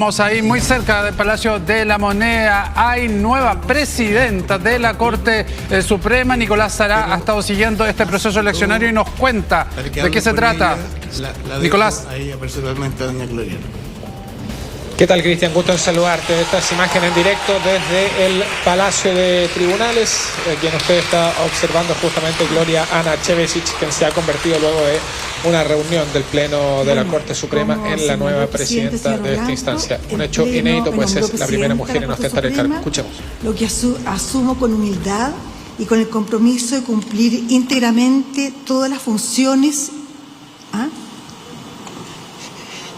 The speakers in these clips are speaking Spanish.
Vamos ahí muy cerca del Palacio de la Moneda. Hay nueva presidenta de la Corte Suprema. Nicolás Sará ha estado siguiendo este proceso eleccionario y nos cuenta de qué se trata. Nicolás. Ahí personalmente a doña Gloria. ¿Qué tal, Cristian? Gusto en saludarte. Estas imágenes en directo desde el Palacio de Tribunales, quien usted está observando justamente Gloria Ana Chevesic, quien se ha convertido luego de una reunión del Pleno de la Corte Suprema en la nueva presidenta de esta instancia. Un hecho inédito, pues es la primera mujer en ostentar el cargo. Escuchemos. Lo que asumo con humildad y con el compromiso de cumplir íntegramente todas las funciones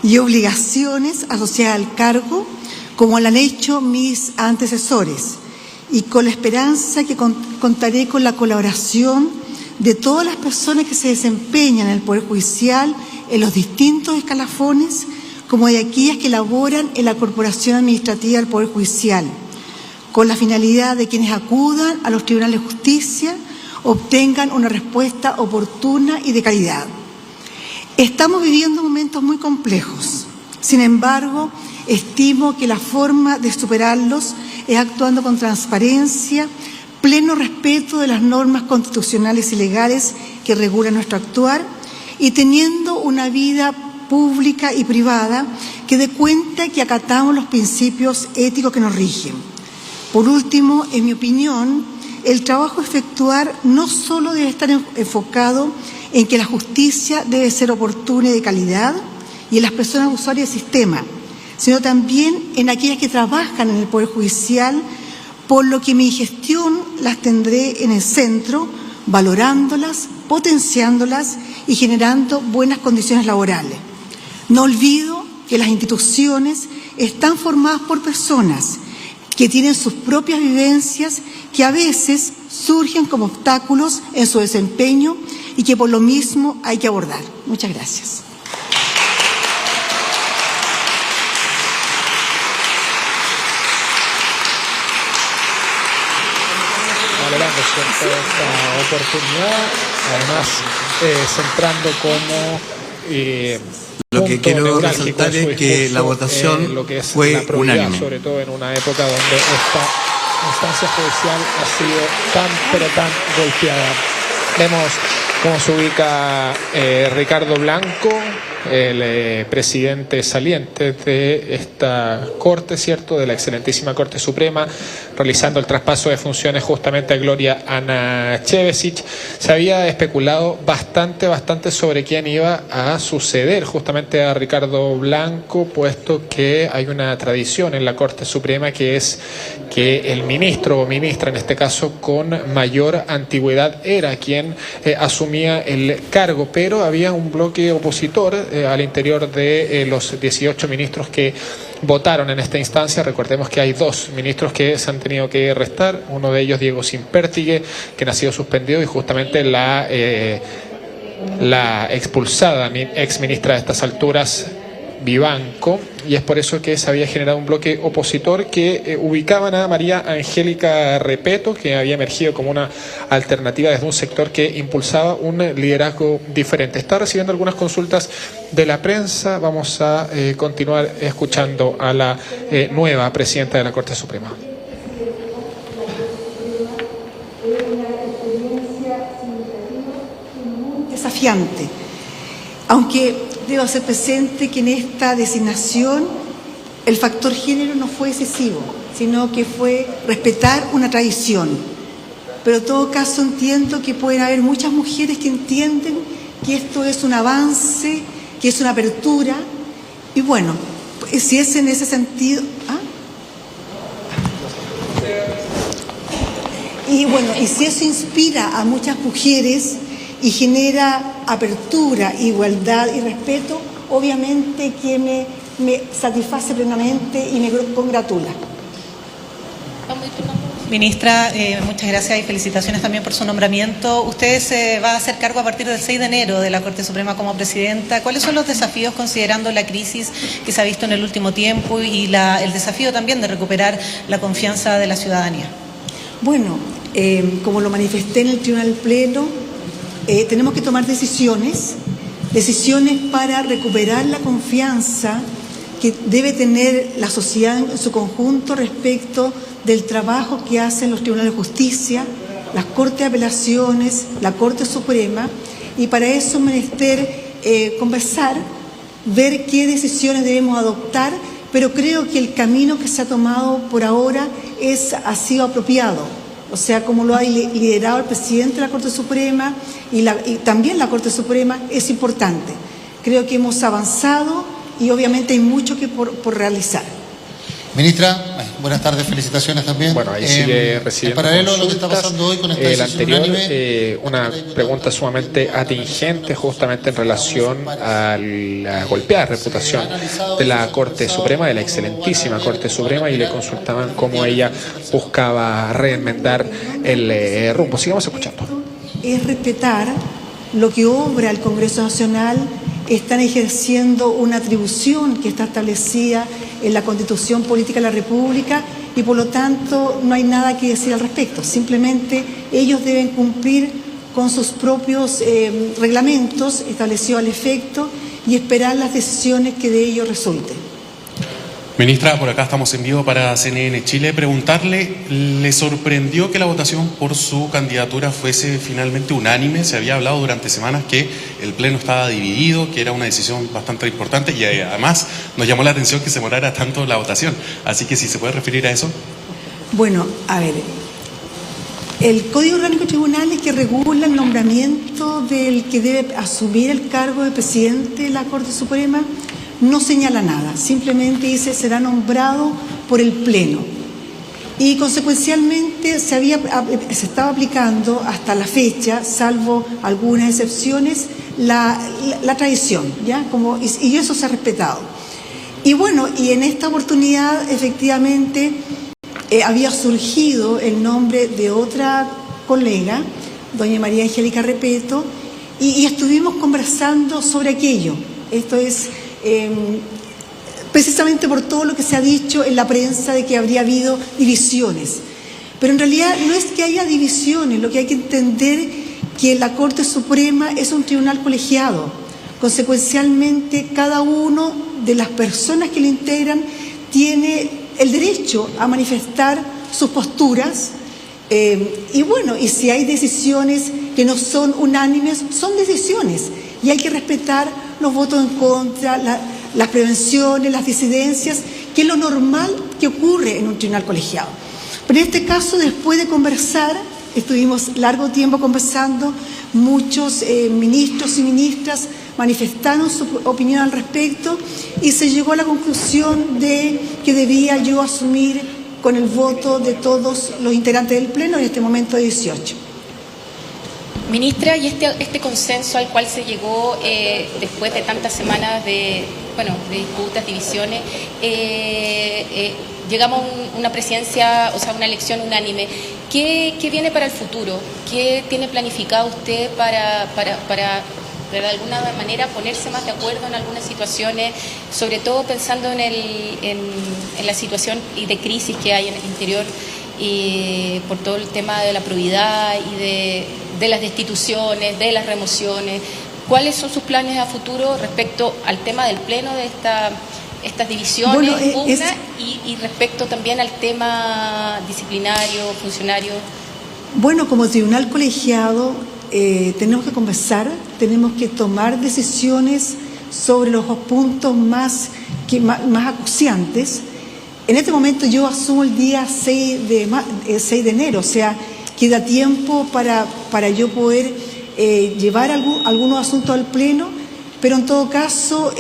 y obligaciones asociadas al cargo, como lo han hecho mis antecesores, y con la esperanza que contaré con la colaboración de todas las personas que se desempeñan en el Poder Judicial, en los distintos escalafones, como de aquellas que laboran en la Corporación Administrativa del Poder Judicial, con la finalidad de quienes acudan a los tribunales de justicia obtengan una respuesta oportuna y de calidad. Estamos viviendo momentos muy complejos. Sin embargo, estimo que la forma de superarlos es actuando con transparencia, pleno respeto de las normas constitucionales y legales que regulan nuestro actuar y teniendo una vida pública y privada que dé cuenta que acatamos los principios éticos que nos rigen. Por último, en mi opinión, el trabajo a efectuar no solo debe estar enfocado en que la justicia debe ser oportuna y de calidad y en las personas usuarias del sistema, sino también en aquellas que trabajan en el Poder Judicial, por lo que mi gestión las tendré en el centro, valorándolas, potenciándolas y generando buenas condiciones laborales. No olvido que las instituciones están formadas por personas que tienen sus propias vivencias que a veces surgen como obstáculos en su desempeño y que por lo mismo hay que abordar. Muchas gracias. Valorando esta oportunidad, además centrando como lo que quiero resaltar es que la votación lo que es fue unánime. Sobre todo en una época donde esta instancia judicial ha sido tan pero tan golpeada. Vemos cómo se ubica Ricardo Blanco, el presidente saliente de esta Corte, ¿cierto?, de la excelentísima Corte Suprema, realizando el traspaso de funciones justamente a Gloria Ana Chevesic. Se había especulado bastante sobre quién iba a suceder justamente a Ricardo Blanco, puesto que hay una tradición en la Corte Suprema que es que el ministro o ministra, en este caso con mayor antigüedad, era quien asumía el cargo, pero había un bloque opositor al interior de los 18 ministros que votaron en esta instancia. Recordemos que hay 2 ministros que se han tenido que restar, uno de ellos Diego Simpértigue, quien ha sido suspendido, y justamente la expulsada ex ministra de estas alturas, Vivanco, y es por eso que se había generado un bloque opositor que ubicaban a María Angélica Repeto, que había emergido como una alternativa desde un sector que impulsaba un liderazgo diferente. Está recibiendo algunas consultas de la prensa. Vamos a continuar escuchando a la nueva presidenta de la Corte Suprema. Desafiante, aunque debo hacer presente que en esta designación el factor género no fue excesivo, sino que fue respetar una tradición. Pero en todo caso entiendo que pueden haber muchas mujeres que entienden que esto es un avance, que es una apertura, y bueno, si es en ese sentido... Y bueno, y si eso inspira a muchas mujeres y genera apertura, igualdad y respeto, obviamente que me satisface plenamente y me congratula. Ministra, muchas gracias y felicitaciones también por su nombramiento. Usted se va a hacer cargo a partir del 6 de enero de la Corte Suprema como presidenta. ¿Cuáles son los desafíos considerando la crisis que se ha visto en el último tiempo y el desafío también de recuperar la confianza de la ciudadanía? Bueno, como lo manifesté en el Tribunal Pleno, tenemos que tomar decisiones para recuperar la confianza que debe tener la sociedad en su conjunto respecto del trabajo que hacen los tribunales de justicia, las Cortes de Apelaciones, la Corte Suprema, y para eso es menester conversar, ver qué decisiones debemos adoptar, pero creo que el camino que se ha tomado por ahora ha sido apropiado. O sea, como lo ha liderado el presidente de la Corte Suprema y también la Corte Suprema, es importante. Creo que hemos avanzado y obviamente hay mucho que por realizar. Ministra, buenas tardes, felicitaciones también. Bueno, ahí sigue recibiendo en paralelo a lo que está consultas. pasando hoy con esta El decisión anterior, unánime, una pregunta sumamente atingente justamente en relación a la golpeada reputación de la Corte Suprema, de la excelentísima Corte Suprema, y le consultaban cómo ella buscaba reenmendar el rumbo. Sigamos escuchando. Es respetar lo que obra el Congreso Nacional. Están ejerciendo una atribución que está establecida en la Constitución Política de la República y por lo tanto no hay nada que decir al respecto. Simplemente ellos deben cumplir con sus propios reglamentos establecidos al efecto y esperar las decisiones que de ello resulten. Ministra, por acá estamos en vivo para CNN Chile. Preguntarle, ¿le sorprendió que la votación por su candidatura fuese finalmente unánime? Se había hablado durante semanas que el Pleno estaba dividido, que era una decisión bastante importante y además nos llamó la atención que se demorara tanto la votación. Así que si se puede referir a eso. Bueno, a ver, el Código Orgánico de Tribunales que regula el nombramiento del que debe asumir el cargo de presidente de la Corte Suprema no señala nada, simplemente dice será nombrado por el Pleno. Y consecuencialmente se estaba aplicando hasta la fecha, salvo algunas excepciones, la tradición, ¿ya? Y eso se ha respetado. Y bueno, y en esta oportunidad efectivamente había surgido el nombre de otra colega, doña María Angélica Repeto, y estuvimos conversando sobre aquello. Esto es precisamente por todo lo que se ha dicho en la prensa de que habría habido divisiones. Pero en realidad no es que haya divisiones, lo que hay que entender que la Corte Suprema es un tribunal colegiado. Consecuencialmente, cada uno de las personas que lo integran tiene el derecho a manifestar sus posturas y bueno, y si hay decisiones que no son unánimes, son decisiones y hay que respetar los votos en contra, las prevenciones, las disidencias, que es lo normal que ocurre en un tribunal colegiado. Pero en este caso, después de conversar, estuvimos largo tiempo conversando, muchos ministros y ministras manifestaron su opinión al respecto y se llegó a la conclusión de que debía yo asumir con el voto de todos los integrantes del Pleno, en este momento 18. Ministra, y este consenso al cual se llegó después de tantas semanas de disputas, divisiones, llegamos a una presidencia, o sea, una elección unánime. ¿Qué viene para el futuro? ¿Qué tiene planificado usted para de alguna manera ponerse más de acuerdo en algunas situaciones, sobre todo pensando en la situación y de crisis que hay en el interior y por todo el tema de la probidad y de las destituciones, de las remociones? ¿Cuáles son sus planes a futuro respecto al tema del Pleno de estas divisiones, bueno, y respecto también al tema disciplinario, funcionario? Bueno, como tribunal colegiado tenemos que conversar, tenemos que tomar decisiones sobre los puntos más acuciantes. En este momento yo asumo el día 6 de enero, o sea, queda tiempo para yo poder llevar algunos asuntos al Pleno, pero en todo caso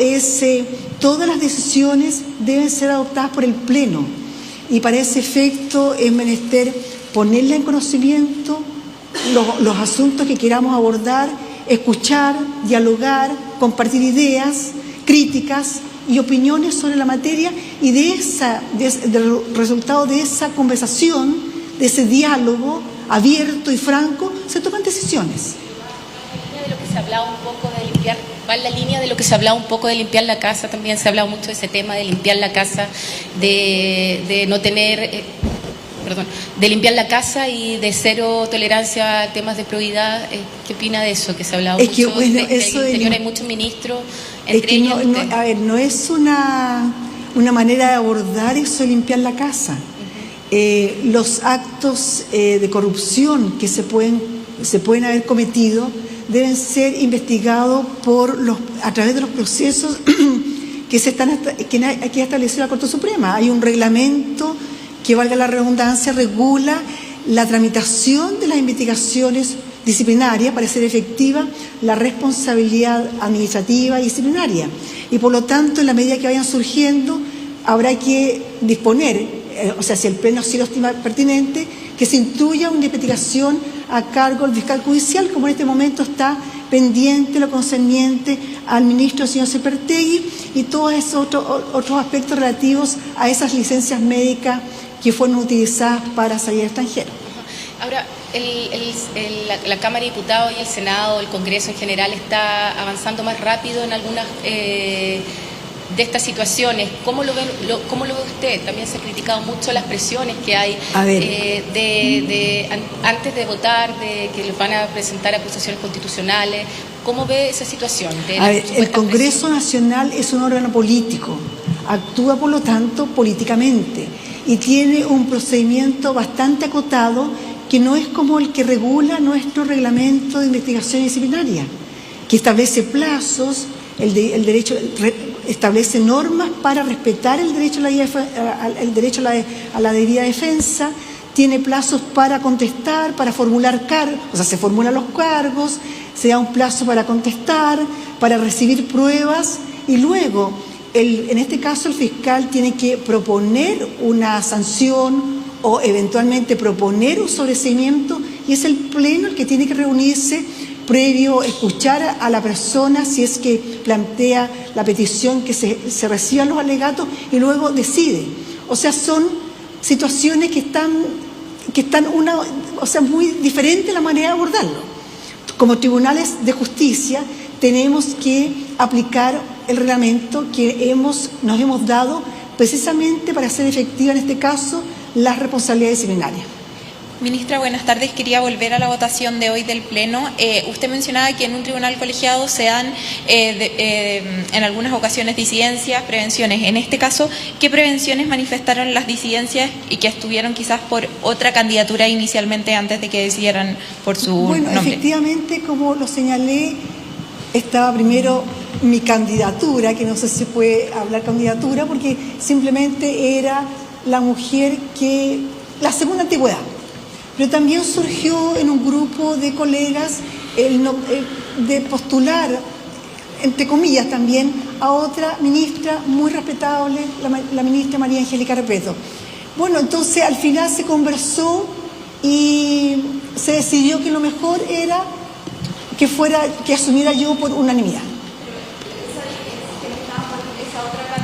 todas las decisiones deben ser adoptadas por el Pleno y para ese efecto es menester ponerle en conocimiento los asuntos que queramos abordar, escuchar, dialogar, compartir ideas, críticas y opiniones sobre la materia y del resultado de esa conversación, de ese diálogo abierto y franco, se toman decisiones. Se ha hablado un poco de limpiar, va en la línea de lo que se ha hablado un poco de limpiar la casa, también se ha hablado mucho de ese tema de limpiar la casa, de no tener, de limpiar la casa y de cero tolerancia a temas de probidad. ¿Qué opina de eso? Que se ha hablado mucho que, bueno, de eso interior, hay muchos ministros, entre ellos. No es una una manera de abordar eso, limpiar la casa. Los actos de corrupción que se pueden haber cometido deben ser investigados a través de los procesos que ha establecido la Corte Suprema. Hay un reglamento que, valga la redundancia, regula la tramitación de las investigaciones disciplinarias para hacer efectiva la responsabilidad administrativa y disciplinaria. Y por lo tanto, en la medida que vayan surgiendo, habrá que disponer, o sea, si el Pleno sí lo estima pertinente, que se instruya una investigación a cargo del fiscal judicial, como en este momento está pendiente lo concerniente al ministro señor Sepertegui y todos esos otros aspectos relativos a esas licencias médicas que fueron utilizadas para salir al extranjero. Ahora, la Cámara de Diputados y el Senado, el Congreso en general, está avanzando más rápido en algunas de estas situaciones. ¿Cómo lo ve usted? También se ha criticado mucho las presiones que hay antes de votar, de que les van a presentar acusaciones constitucionales. ¿Cómo ve esa situación? El Congreso Nacional es un órgano político, actúa por lo tanto políticamente y tiene un procedimiento bastante acotado que no es como el que regula nuestro reglamento de investigación disciplinaria, que establece plazos, el derecho establece normas para respetar el derecho a la debida defensa, tiene plazos para contestar, para formular cargos, o sea, se formulan los cargos, se da un plazo para contestar, para recibir pruebas y luego, en este caso, el fiscal tiene que proponer una sanción o eventualmente proponer un sobreseimiento y es el Pleno el que tiene que reunirse previo escuchar a la persona si es que plantea la petición, que se reciban los alegatos y luego decide. O sea, son situaciones que están muy diferente la manera de abordarlo. Como tribunales de justicia tenemos que aplicar el reglamento que nos hemos dado precisamente para hacer efectiva en este caso las responsabilidades disciplinarias. Ministra, buenas tardes. Quería volver a la votación de hoy del Pleno. Usted mencionaba que en un tribunal colegiado se dan en algunas ocasiones disidencias, prevenciones. En este caso, ¿qué prevenciones manifestaron las disidencias y que estuvieron quizás por otra candidatura inicialmente antes de que decidieran por su nombre? Bueno, efectivamente, como lo señalé, estaba primero mi candidatura, que no sé si se puede hablar candidatura, porque simplemente era la mujer la segunda antigüedad. Pero también surgió en un grupo de colegas de postular, entre comillas también, a otra ministra muy respetable, la ministra María Angélica Repeto. Bueno, entonces al final se conversó y se decidió que lo mejor era que asumiera yo por unanimidad.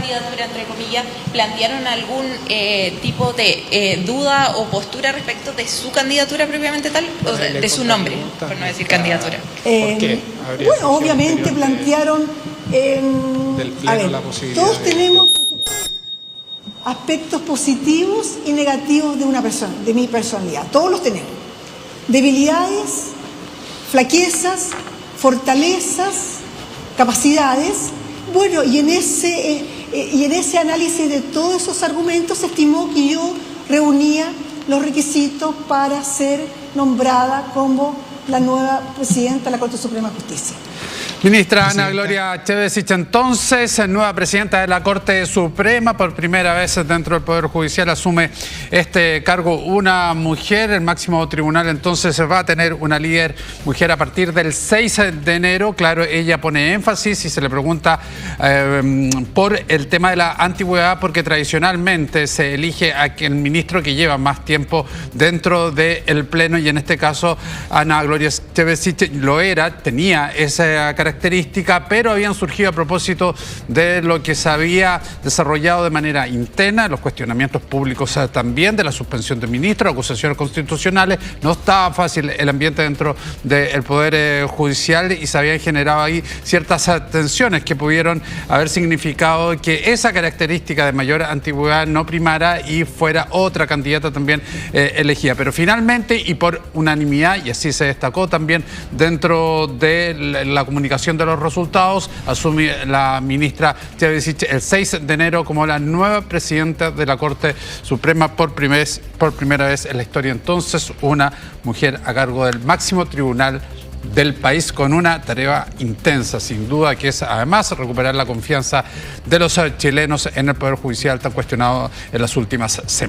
Candidatura, entre comillas, ¿plantearon algún tipo de duda o postura respecto de su candidatura propiamente tal, o de su nombre, por no decir candidatura? ¿Por qué? Bueno, obviamente plantearon, del Pleno la posibilidad todos tenemos aspectos positivos y negativos de una persona, de mi personalidad, todos los tenemos. Debilidades, flaquezas, fortalezas, capacidades. Bueno, y en ese análisis de todos esos argumentos se estimó que yo reunía los requisitos para ser nombrada como la nueva presidenta de la Corte Suprema de Justicia. Ministra Ana Gloria Chevesich, entonces, nueva presidenta de la Corte Suprema, por primera vez dentro del Poder Judicial asume este cargo una mujer. El máximo tribunal entonces va a tener una líder mujer a partir del 6 de enero. Claro, ella pone énfasis y se le pregunta por el tema de la antigüedad, porque tradicionalmente se elige a el ministro que lleva más tiempo dentro del Pleno y en este caso Ana Gloria Chevesich tenía esa característica, pero habían surgido a propósito de lo que se había desarrollado de manera interna, los cuestionamientos públicos también, de la suspensión de ministros, acusaciones constitucionales. No estaba fácil el ambiente dentro del Poder Judicial y se habían generado ahí ciertas tensiones que pudieron haber significado que esa característica de mayor antigüedad no primara y fuera otra candidata también elegida. Pero finalmente, y por unanimidad, y así se destacó también dentro de la comunicación divulgación de los resultados. Asume la ministra Tebesic el 6 de enero como la nueva presidenta de la Corte Suprema por primera vez en la historia. Entonces, una mujer a cargo del máximo tribunal del país, con una tarea intensa, sin duda, que es además recuperar la confianza de los chilenos en el Poder Judicial tan cuestionado en las últimas semanas.